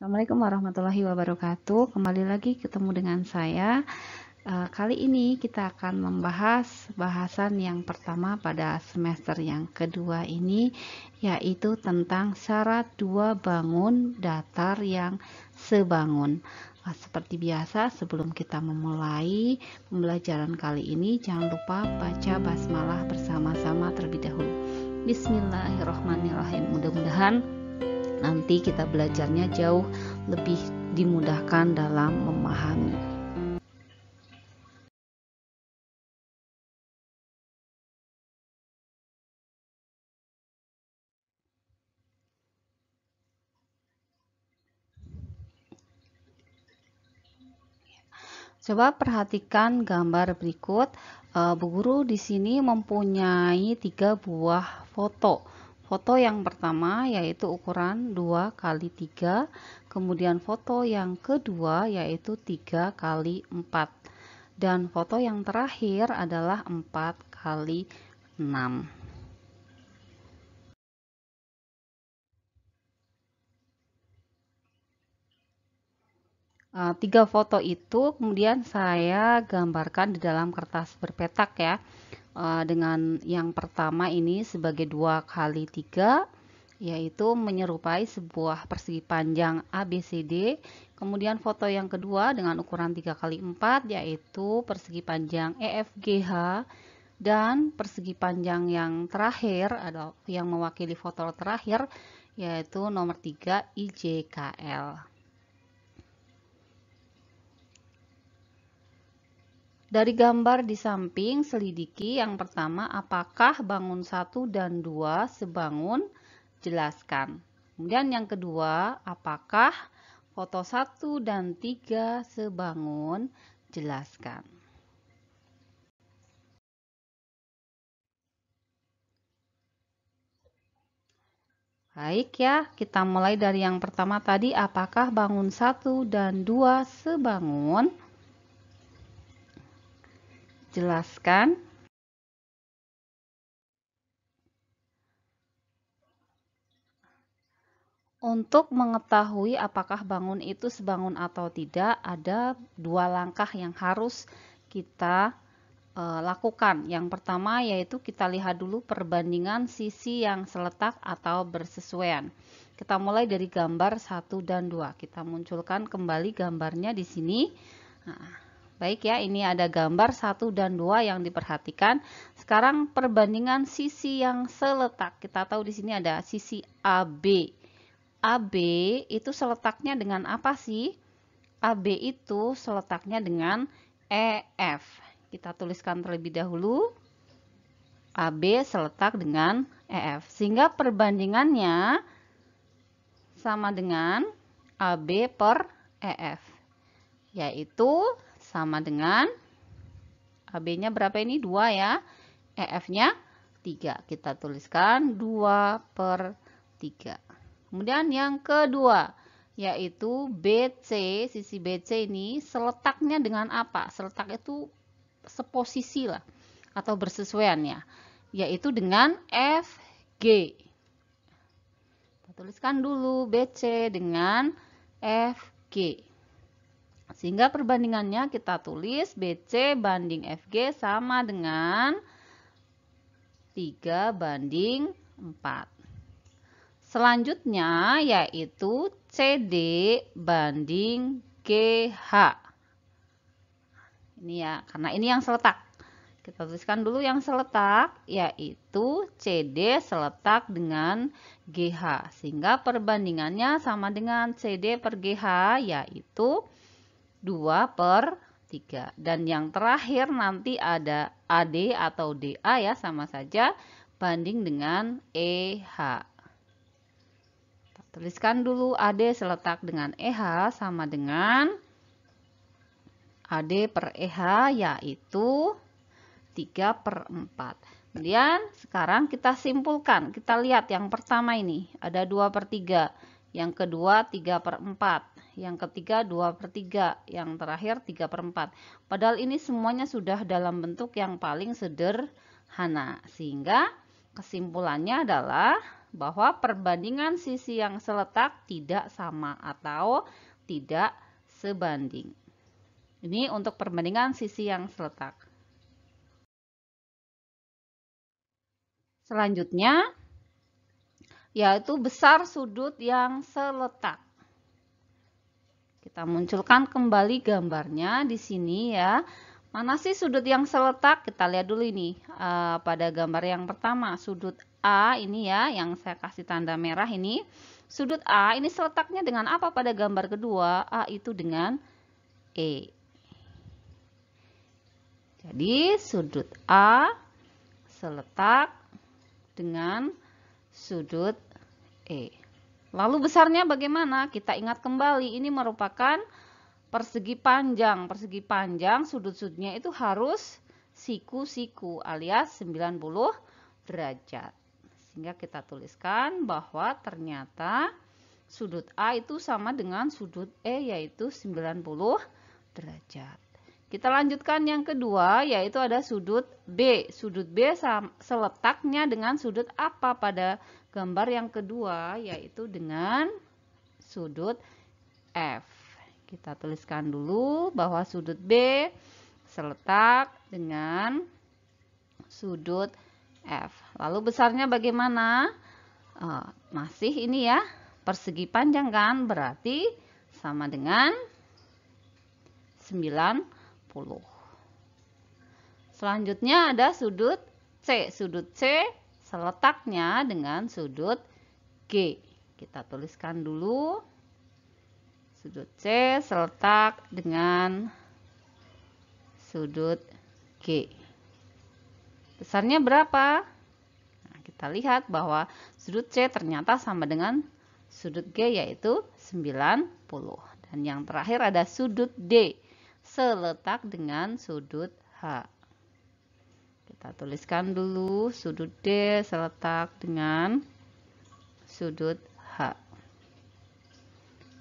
Assalamualaikum warahmatullahi wabarakatuh. Kembali lagi ketemu dengan saya. Kali ini kita akan membahas bahasan yang pertama pada semester yang kedua ini, yaitu tentang syarat dua bangun datar yang sebangun. Seperti biasa, sebelum kita memulai pembelajaran kali ini, jangan lupa baca basmalah bersama-sama terlebih dahulu. Bismillahirrahmanirrahim. Mudah-mudahan nanti kita belajarnya jauh lebih dimudahkan dalam memahami. Coba perhatikan gambar berikut. Bu Guru di sini mempunyai 3 buah foto. Foto yang pertama yaitu ukuran 2 kali 3, kemudian foto yang kedua yaitu 3 kali 4, dan foto yang terakhir adalah 4 kali 6. Tiga foto itu kemudian saya gambarkan di dalam kertas berpetak ya. Dengan yang pertama ini sebagai 2 kali 3, yaitu menyerupai sebuah persegi panjang ABCD. Kemudian foto yang kedua dengan ukuran 3 kali 4, yaitu persegi panjang EFGH. Dan persegi panjang yang terakhir adalah yang mewakili foto terakhir, yaitu nomor 3 IJKL. Dari gambar di samping, selidiki yang pertama, apakah bangun 1 dan 2 sebangun? Jelaskan. Kemudian yang kedua, apakah foto 1 dan 3 sebangun? Jelaskan. Baik ya, kita mulai dari yang pertama tadi, apakah bangun 1 dan 2 sebangun? Jelaskan. Untuk mengetahui apakah bangun itu sebangun atau tidak, ada 2 langkah yang harus kita lakukan. Yang pertama yaitu kita lihat dulu perbandingan sisi yang seletak atau bersesuaian. Kita mulai dari gambar 1 dan 2. Kita munculkan kembali gambarnya di sini. Nah, baik ya, ini ada gambar 1 dan 2 yang diperhatikan. Sekarang perbandingan sisi yang seletak. Kita tahu di sini ada sisi AB. AB itu seletaknya dengan apa sih? AB itu seletaknya dengan EF. Kita tuliskan terlebih dahulu. AB seletak dengan EF. Sehingga perbandingannya sama dengan AB per EF. Yaitu sama dengan AB-nya berapa ini? 2 ya. EF-nya 3. Kita tuliskan 2 per 3. Kemudian yang kedua, yaitu BC, sisi BC ini seletaknya dengan apa? Seletak itu seposisi lah, atau bersesuaian ya, yaitu dengan FG. Kita tuliskan dulu BC dengan FG. Sehingga perbandingannya kita tulis BC banding FG sama dengan 3 banding 4. Selanjutnya yaitu CD banding GH. Ini ya, karena ini yang seletak. Kita tuliskan dulu yang seletak, yaitu CD seletak dengan GH. Sehingga perbandingannya sama dengan CD per GH, yaitu 2 per 3. Dan yang terakhir nanti ada AD atau DA ya, sama saja banding dengan EH. Tuliskan dulu AD seletak dengan EH sama dengan AD per EH, yaitu 3 per 4. Kemudian sekarang kita simpulkan. Kita lihat yang pertama ini ada 2 per 3. Yang kedua 3 per 4. Yang ketiga 2 per 3. Yang terakhir 3 per 4. Padahal ini semuanya sudah dalam bentuk yang paling sederhana. Sehingga kesimpulannya adalah bahwa perbandingan sisi yang seletak tidak sama atau tidak sebanding. Ini untuk perbandingan sisi yang seletak. Selanjutnya, yaitu besar sudut yang seletak. Kita munculkan kembali gambarnya di sini ya. Mana sih sudut yang seletak? Kita lihat dulu ini pada gambar yang pertama, sudut A ini ya, yang saya kasih tanda merah ini. Sudut A ini seletaknya dengan apa pada gambar kedua? A itu dengan E. Jadi sudut A seletak dengan sudut E. Lalu besarnya bagaimana? Kita ingat kembali, ini merupakan persegi panjang. Persegi panjang sudut-sudutnya itu harus siku-siku alias 90 derajat. Sehingga kita tuliskan bahwa ternyata sudut A itu sama dengan sudut E yaitu 90 derajat. Kita lanjutkan yang kedua yaitu ada sudut B. Sudut B seletaknya dengan sudut apa pada gambar yang kedua yaitu dengan sudut F. Kita tuliskan dulu bahwa sudut B seletak dengan sudut F. Lalu besarnya bagaimana? Masih ini ya, persegi panjang kan? Berarti sama dengan 90. Selanjutnya ada sudut C. Sudut C seletaknya dengan sudut G. Kita tuliskan dulu. Sudut C seletak dengan sudut G. Besarnya berapa? Nah, kita lihat bahwa sudut C ternyata sama dengan sudut G yaitu 90. Dan yang terakhir ada sudut D seletak dengan sudut H. Kita tuliskan dulu sudut D seletak dengan sudut H.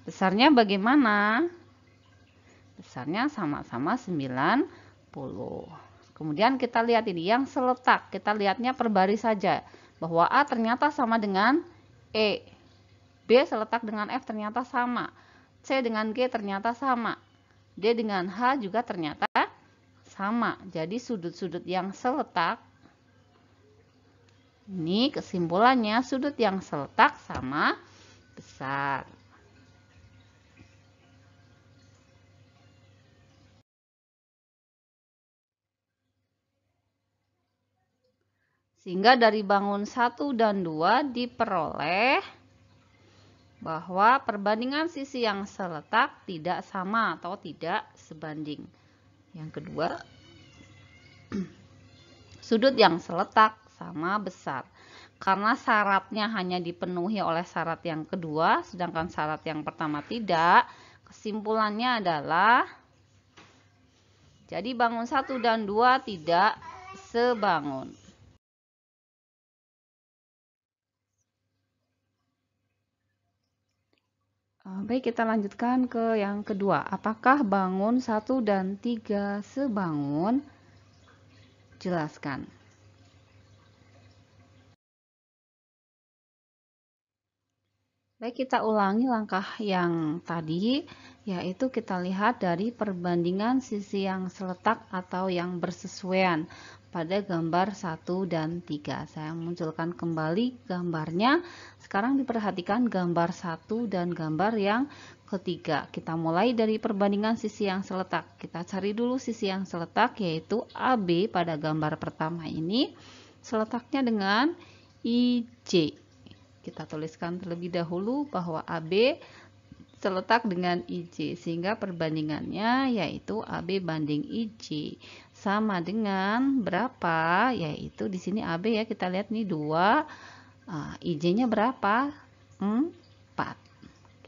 Besarnya bagaimana? Besarnya sama-sama 90. Kemudian kita lihat ini yang seletak. Kita lihatnya per baris saja. Bahwa A ternyata sama dengan E. B seletak dengan F ternyata sama. C dengan G ternyata sama. D dengan H juga ternyata sama. Jadi sudut-sudut yang seletak. Ini kesimpulannya sudut yang seletak sama besar. Sehingga dari bangun 1 dan 2 diperoleh bahwa perbandingan sisi yang seletak tidak sama atau tidak sebanding. Yang kedua, sudut yang seletak sama besar. Karena syaratnya hanya dipenuhi oleh syarat yang kedua, sedangkan syarat yang pertama tidak, kesimpulannya adalah jadi bangun 1 dan 2 tidak sebangun. Baik, kita lanjutkan ke yang kedua. Apakah bangun 1 dan 3 sebangun? Jelaskan. Baik, kita ulangi langkah yang tadi, yaitu kita lihat dari perbandingan sisi yang seletak atau yang bersesuaian pada gambar 1 dan 3. Saya munculkan kembali gambarnya. Sekarang diperhatikan gambar 1 dan gambar yang ketiga. Kita mulai dari perbandingan sisi yang seletak. Kita cari dulu sisi yang seletak yaitu AB pada gambar pertama ini. Seletaknya dengan IJ. Kita tuliskan terlebih dahulu bahwa AB terletak dengan IJ, sehingga perbandingannya yaitu AB banding IJ sama dengan berapa? Yaitu di sini AB ya, kita lihat nih 2, IJ-nya berapa? 4.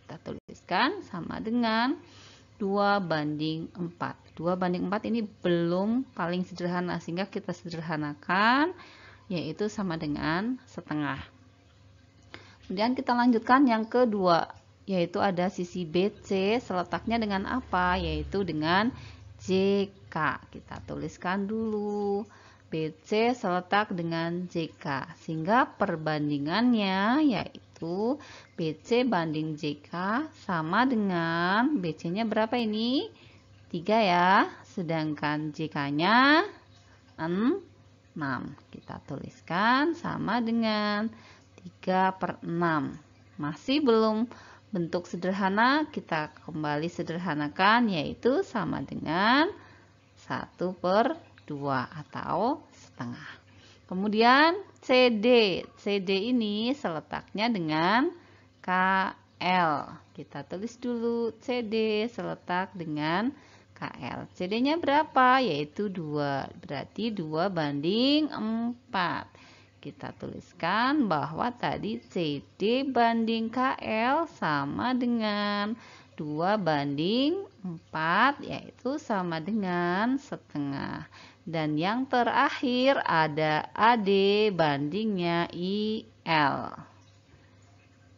Kita tuliskan sama dengan 2 banding 4. 2 banding 4 ini belum paling sederhana, sehingga kita sederhanakan yaitu sama dengan setengah. Kemudian kita lanjutkan yang kedua, yaitu ada sisi BC, seletaknya dengan apa? Yaitu dengan JK. Kita tuliskan dulu. BC seletak dengan JK. Sehingga perbandingannya yaitu BC banding JK sama dengan BC-nya berapa ini? 3 ya. Sedangkan JK-nya 6. Kita tuliskan sama dengan 3/6. Masih belum bentuk sederhana, kita kembali sederhanakan yaitu sama dengan 1/2 atau setengah. Kemudian CD. CD ini seletaknya dengan KL. Kita tulis dulu CD seletak dengan KL. CD-nya berapa? Yaitu 2. Berarti 2 banding 4. Kita tuliskan bahwa tadi CD banding KL sama dengan 2 banding 4, yaitu sama dengan setengah. Dan yang terakhir ada AD bandingnya IL.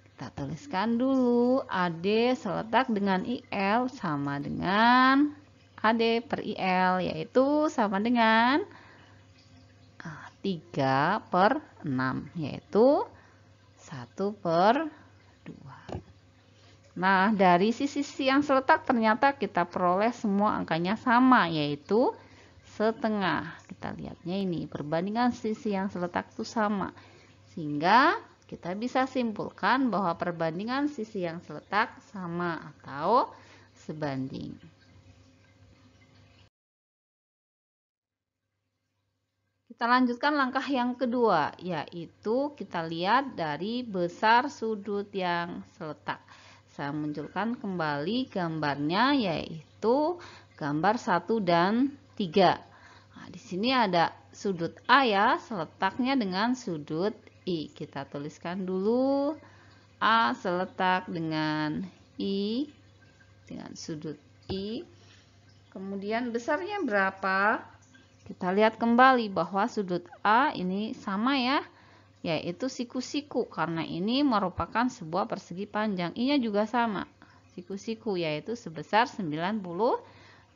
Kita tuliskan dulu AD seletak dengan IL sama dengan AD per IL, yaitu sama dengan 3/6, yaitu 1/2. Nah, dari sisi yang seletak ternyata kita peroleh semua angkanya sama, yaitu setengah. Kita lihatnya ini, perbandingan sisi yang seletak itu sama. Sehingga kita bisa simpulkan bahwa perbandingan sisi yang seletak sama atau sebanding. Kita lanjutkan langkah yang kedua, yaitu kita lihat dari besar sudut yang seletak. Saya munculkan kembali gambarnya, yaitu gambar 1 dan 3. Nah, di sini ada sudut A ya, seletaknya dengan sudut I. Kita tuliskan dulu A seletak dengan I, dengan sudut I. Kemudian besarnya berapa? Kita lihat kembali bahwa sudut A ini sama ya, yaitu siku-siku, karena ini merupakan sebuah persegi panjang. I-nya juga sama, siku-siku, yaitu sebesar 90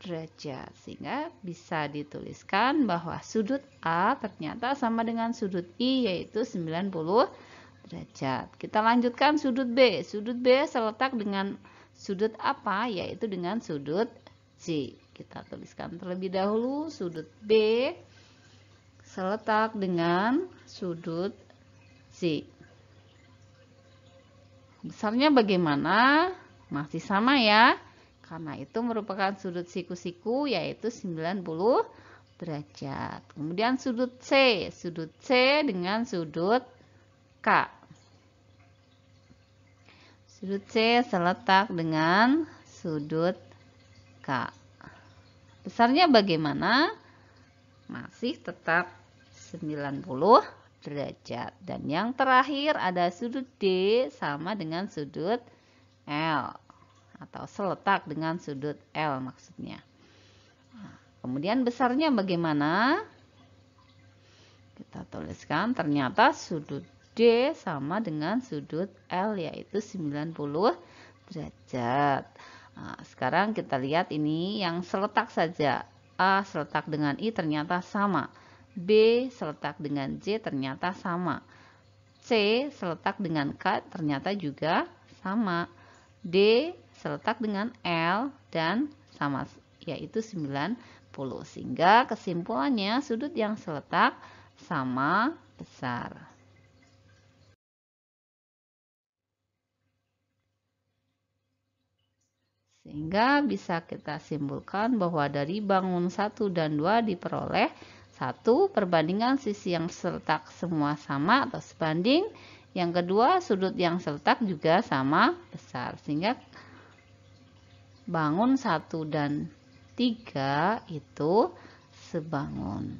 derajat. Sehingga bisa dituliskan bahwa sudut A ternyata sama dengan sudut I, yaitu 90 derajat. Kita lanjutkan sudut B. Sudut B seletak dengan sudut apa? Yaitu dengan sudut C. Kita tuliskan terlebih dahulu sudut B seletak dengan sudut C. Besarnya bagaimana? Masih sama ya. Karena itu merupakan sudut siku-siku, yaitu 90 derajat. Kemudian sudut C. Sudut C dengan sudut K. Sudut C seletak dengan sudut K. Besarnya bagaimana? Masih tetap 90 derajat. Dan yang terakhir ada sudut D sama dengan sudut L, atau seletak dengan sudut L maksudnya. Nah, kemudian besarnya bagaimana? Kita tuliskan ternyata sudut D sama dengan sudut L, yaitu 90 derajat. Nah, sekarang kita lihat ini yang seletak saja. A seletak dengan I ternyata sama. B seletak dengan J ternyata sama. C seletak dengan K ternyata juga sama. D seletak dengan L dan sama, yaitu 90. Sehingga kesimpulannya sudut yang seletak sama besar. Sehingga bisa kita simpulkan bahwa dari bangun 1 dan 2 diperoleh 1. Perbandingan sisi yang seletak semua sama atau sebanding. Yang kedua, sudut yang seletak juga sama besar. Sehingga bangun 1 dan 3 itu sebangun.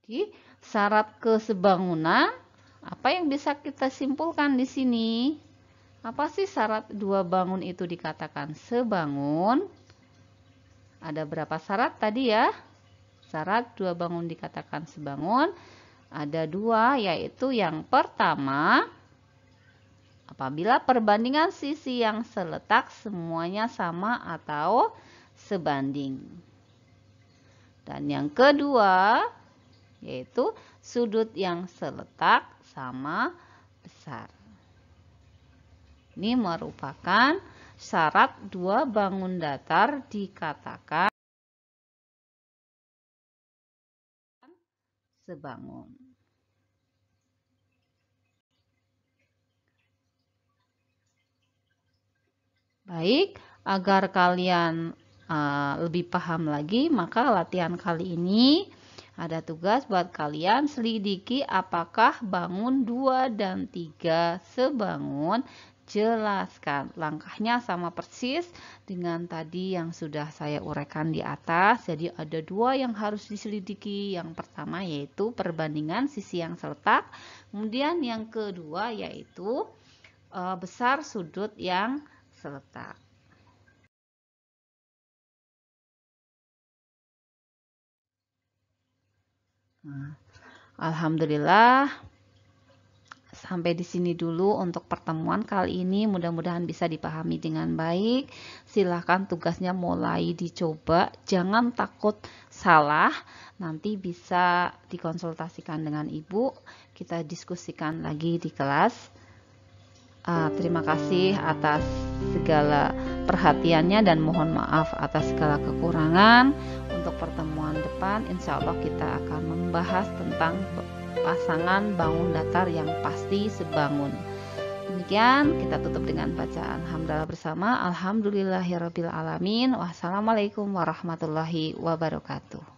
Jadi, syarat kesebangunan, apa yang bisa kita simpulkan di sini? Apa sih syarat dua bangun itu dikatakan sebangun? Ada berapa syarat tadi ya? Syarat dua bangun dikatakan sebangun ada 2, yaitu yang pertama apabila perbandingan sisi yang seletak semuanya sama atau sebanding. Dan yang kedua, yaitu sudut yang seletak sama besar. Ini merupakan syarat dua bangun datar dikatakan sebangun. Baik, agar kalian lebih paham lagi, maka latihan kali ini ada tugas buat kalian selidiki apakah bangun 2 dan 3 sebangun. Jelaskan langkahnya sama persis dengan tadi yang sudah saya uraikan di atas. Jadi ada dua yang harus diselidiki. Yang pertama yaitu perbandingan sisi yang seletak. Kemudian yang kedua yaitu besar sudut yang seletak. Nah, alhamdulillah sampai di sini dulu untuk pertemuan kali ini. Mudah-mudahan bisa dipahami dengan baik. Silahkan tugasnya mulai dicoba. Jangan takut salah. Nanti bisa dikonsultasikan dengan ibu. Kita diskusikan lagi di kelas. Terima kasih atas segala perhatiannya dan mohon maaf atas segala kekurangan. Untuk pertemuan depan, insya Allah kita akan membahas tentang pasangan bangun datar yang pasti sebangun. Demikian, kita tutup dengan bacaan hamdalah bersama. Alhamdulillahirabbil alamin. Wassalamualaikum warahmatullahi wabarakatuh.